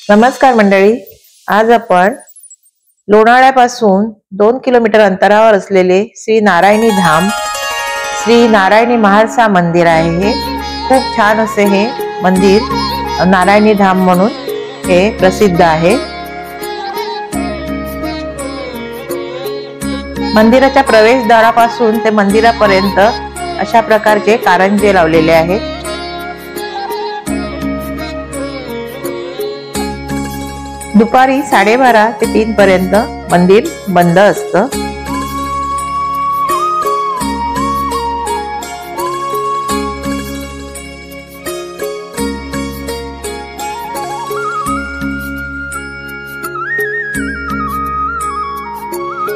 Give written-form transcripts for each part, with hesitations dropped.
नमस्कार मंडळी, आज आपण लोणावळ्यापासून 2 किलोमीटर अंतरावर असलेले श्री नारायणी धाम, श्री नारायणी महाळसा मंदिर आहे। हे खूप छान असे हे मंदिर नारायणी धाम म्हणून हे प्रसिद्ध आहे। मंदिराच्या प्रवेशद्वारापासून ते मंदिरापर्यंत अशा प्रकारचे कारंजे लावलेले आहेत। दुपारी 12:30 ते 3 पर्यंत मंदिर बंद असतं।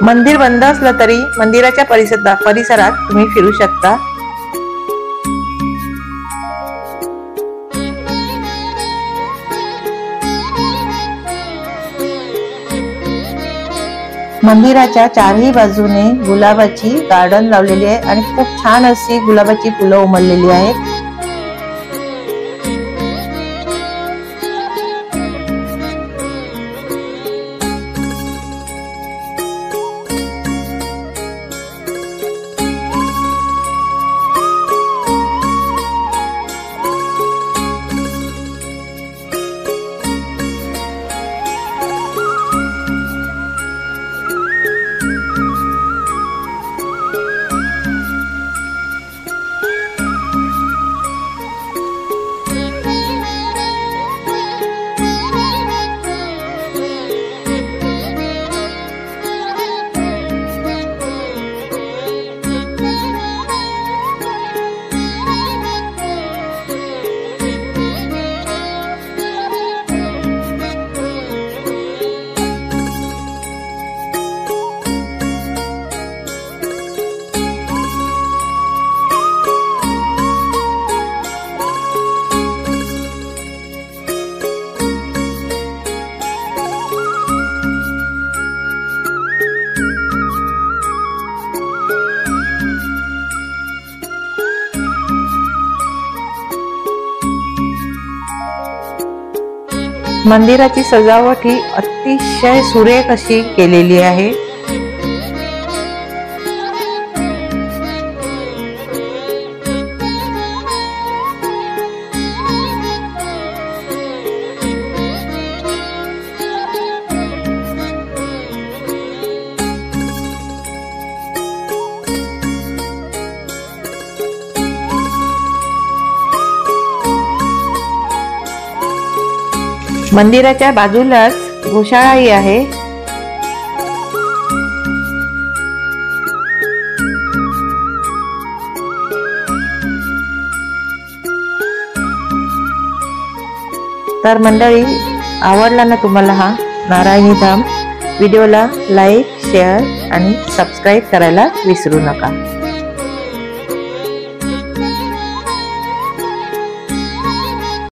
मंदिर बंद असलं तरी मंदिराच्या परिसरात तुम्ही फिरू शकता। मंदिराच्या चारही बाजूने गुलाबाची गार्डन लावलेली आहे आणि खूप छान अशी गुलाबाची फुलं उमललेली आहेत। मंदिराची सजावट ही अतिशय सुरेख अशी केलेली आहे। मंदिराच्या बाजूलाच गोशाळाही आहे। तर मंडळी, आवडला ना तुम्हाला हा नारायणी धाम? व्हिडिओला लाईक, शेअर आणि सबस्क्राईब करायला विसरू नका।